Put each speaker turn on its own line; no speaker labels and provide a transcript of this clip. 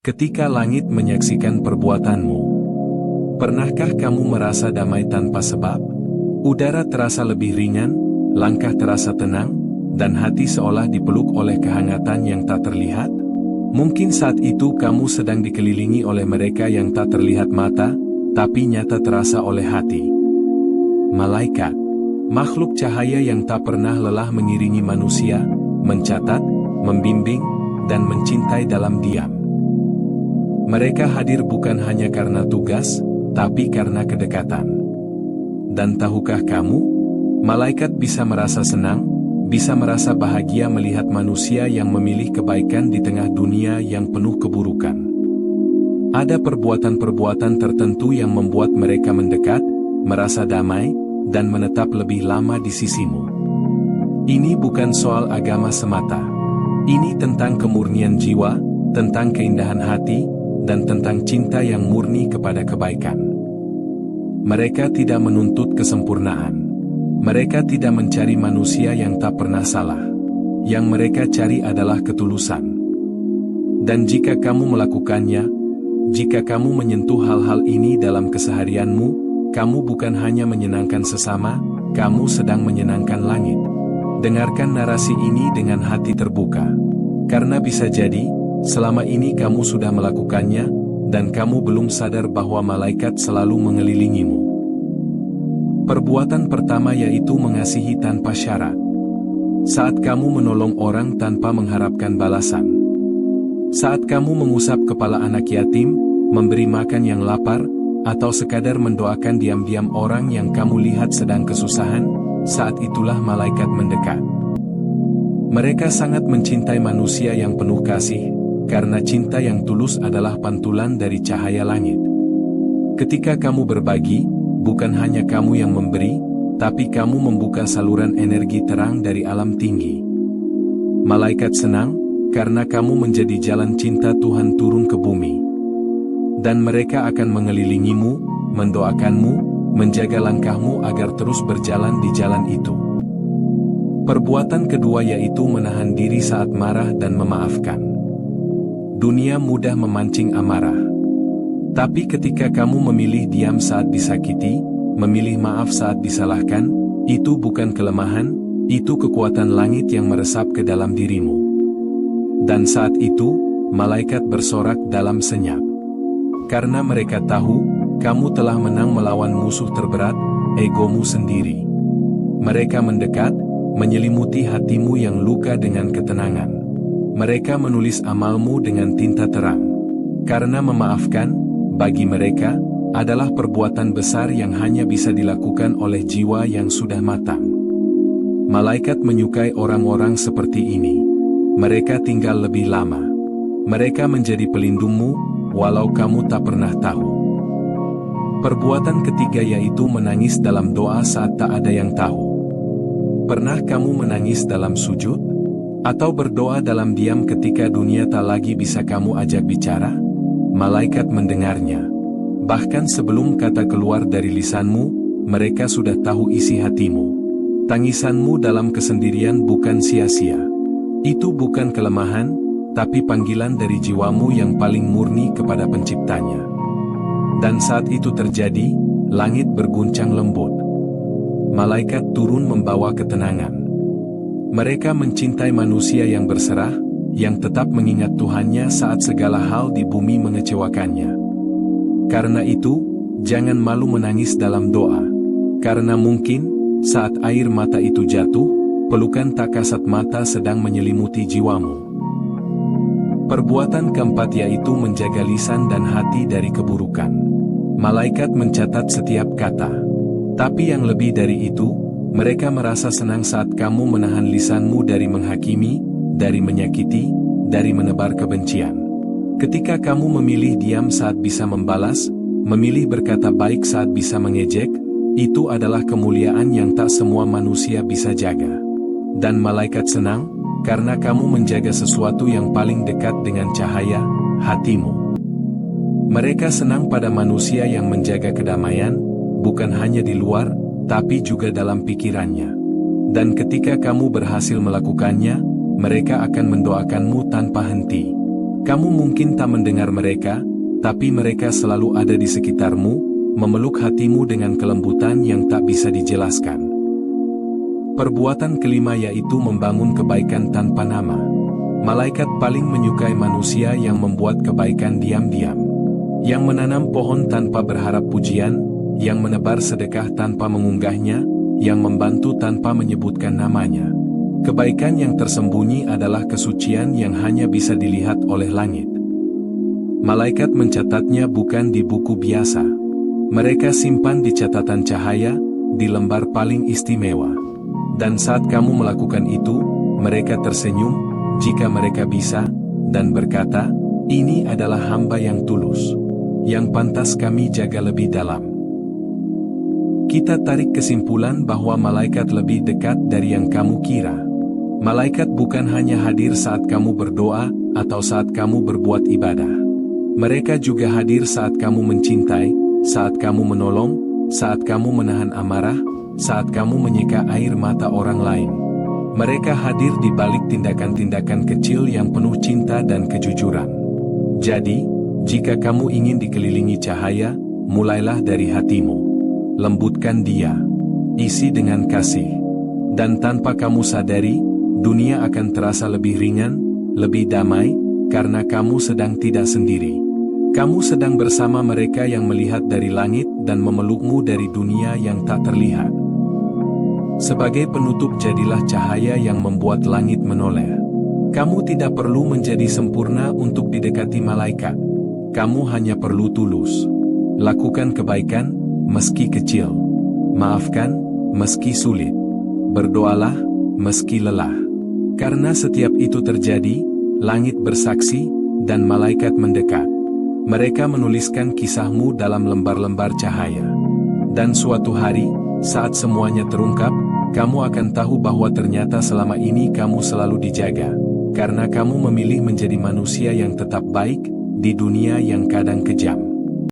Ketika langit menyaksikan perbuatanmu, pernahkah kamu merasa damai tanpa sebab? Udara terasa lebih ringan, langkah terasa tenang, dan hati seolah dipeluk oleh kehangatan yang tak terlihat? Mungkin saat itu kamu sedang dikelilingi oleh mereka yang tak terlihat mata, tapi nyata terasa oleh hati. Malaikat, makhluk cahaya yang tak pernah lelah mengiringi manusia, mencatat, membimbing, dan mencintai dalam diam. Mereka hadir bukan hanya karena tugas, tapi karena kedekatan. Dan tahukah kamu, malaikat bisa merasa senang, bisa merasa bahagia melihat manusia yang memilih kebaikan di tengah dunia yang penuh keburukan. Ada perbuatan-perbuatan tertentu yang membuat mereka mendekat, merasa damai, dan menetap lebih lama di sisimu. Ini bukan soal agama semata. Ini tentang kemurnian jiwa, tentang keindahan hati, dan tentang cinta yang murni kepada kebaikan. Mereka tidak menuntut kesempurnaan. Mereka tidak mencari manusia yang tak pernah salah. Yang mereka cari adalah ketulusan. Dan jika kamu melakukannya, jika kamu menyentuh hal-hal ini dalam keseharianmu, kamu bukan hanya menyenangkan sesama, kamu sedang menyenangkan langit. Dengarkan narasi ini dengan hati terbuka. Karena bisa jadi, selama ini kamu sudah melakukannya, dan kamu belum sadar bahwa malaikat selalu mengelilingimu. Perbuatan pertama yaitu mengasihi tanpa syarat. Saat kamu menolong orang tanpa mengharapkan balasan. Saat kamu mengusap kepala anak yatim, memberi makan yang lapar, atau sekadar mendoakan diam-diam orang yang kamu lihat sedang kesusahan, saat itulah malaikat mendekat. Mereka sangat mencintai manusia yang penuh kasih, karena cinta yang tulus adalah pantulan dari cahaya langit. Ketika kamu berbagi, bukan hanya kamu yang memberi, tapi kamu membuka saluran energi terang dari alam tinggi. Malaikat senang, karena kamu menjadi jalan cinta Tuhan turun ke bumi. Dan mereka akan mengelilingimu, mendoakanmu, menjaga langkahmu agar terus berjalan di jalan itu. Perbuatan kedua yaitu menahan diri saat marah dan memaafkan. Dunia mudah memancing amarah. Tapi ketika kamu memilih diam saat disakiti, memilih maaf saat disalahkan, itu bukan kelemahan, itu kekuatan langit yang meresap ke dalam dirimu. Dan saat itu, malaikat bersorak dalam senyap. Karena mereka tahu, kamu telah menang melawan musuh terberat, egomu sendiri. Mereka mendekat, menyelimuti hatimu yang luka dengan ketenangan. Mereka menulis amalmu dengan tinta terang. Karena memaafkan, bagi mereka, adalah perbuatan besar yang hanya bisa dilakukan oleh jiwa yang sudah matang. Malaikat menyukai orang-orang seperti ini. Mereka tinggal lebih lama. Mereka menjadi pelindungmu, walau kamu tak pernah tahu. Perbuatan ketiga yaitu menangis dalam doa saat tak ada yang tahu. Pernah kamu menangis dalam sujud? Atau berdoa dalam diam ketika dunia tak lagi bisa kamu ajak bicara? Malaikat mendengarnya. Bahkan sebelum kata keluar dari lisanmu, mereka sudah tahu isi hatimu. Tangisanmu dalam kesendirian bukan sia-sia. Itu bukan kelemahan, tapi panggilan dari jiwamu yang paling murni kepada penciptanya. Dan saat itu terjadi, langit berguncang lembut. Malaikat turun membawa ketenangan. Mereka mencintai manusia yang berserah, yang tetap mengingat Tuhannya saat segala hal di bumi mengecewakannya. Karena itu, jangan malu menangis dalam doa. Karena mungkin, saat air mata itu jatuh, pelukan tak kasat mata sedang menyelimuti jiwamu. Perbuatan keempat yaitu menjaga lisan dan hati dari keburukan. Malaikat mencatat setiap kata. Tapi yang lebih dari itu, mereka merasa senang saat kamu menahan lisanmu dari menghakimi, dari menyakiti, dari menebar kebencian. Ketika kamu memilih diam saat bisa membalas, memilih berkata baik saat bisa mengejek, itu adalah kemuliaan yang tak semua manusia bisa jaga. Dan malaikat senang, karena kamu menjaga sesuatu yang paling dekat dengan cahaya, hatimu. Mereka senang pada manusia yang menjaga kedamaian, bukan hanya di luar, tapi juga dalam pikirannya. Dan ketika kamu berhasil melakukannya, mereka akan mendoakanmu tanpa henti. Kamu mungkin tak mendengar mereka, tapi mereka selalu ada di sekitarmu, memeluk hatimu dengan kelembutan yang tak bisa dijelaskan. Perbuatan kelima yaitu membangun kebaikan tanpa nama. Malaikat paling menyukai manusia yang membuat kebaikan diam-diam. Yang menanam pohon tanpa berharap pujian, yang menebar sedekah tanpa mengunggahnya, yang membantu tanpa menyebutkan namanya. Kebaikan yang tersembunyi adalah kesucian yang hanya bisa dilihat oleh langit. Malaikat mencatatnya bukan di buku biasa. Mereka simpan di catatan cahaya, di lembar paling istimewa. Dan saat kamu melakukan itu, mereka tersenyum, jika mereka bisa, dan berkata, "Ini adalah hamba yang tulus, yang pantas kami jaga lebih dalam." Kita tarik kesimpulan bahwa malaikat lebih dekat dari yang kamu kira. Malaikat bukan hanya hadir saat kamu berdoa, atau saat kamu berbuat ibadah. Mereka juga hadir saat kamu mencintai, saat kamu menolong, saat kamu menahan amarah, saat kamu menyeka air mata orang lain. Mereka hadir di balik tindakan-tindakan kecil yang penuh cinta dan kejujuran. Jadi, jika kamu ingin dikelilingi cahaya, mulailah dari hatimu. Lembutkan dia. Isi dengan kasih. Dan tanpa kamu sadari, dunia akan terasa lebih ringan, lebih damai, karena kamu sedang tidak sendiri. Kamu sedang bersama mereka yang melihat dari langit dan memelukmu dari dunia yang tak terlihat. Sebagai penutup, jadilah cahaya yang membuat langit menoleh. Kamu tidak perlu menjadi sempurna untuk didekati malaikat. Kamu hanya perlu tulus. Lakukan kebaikan, meski kecil. Maafkan, meski sulit. Berdoalah, meski lelah. Karena setiap itu terjadi, langit bersaksi, dan malaikat mendekat. Mereka menuliskan kisahmu dalam lembar-lembar cahaya. Dan suatu hari, saat semuanya terungkap, kamu akan tahu bahwa ternyata selama ini kamu selalu dijaga. Karena kamu memilih menjadi manusia yang tetap baik, di dunia yang kadang kejam.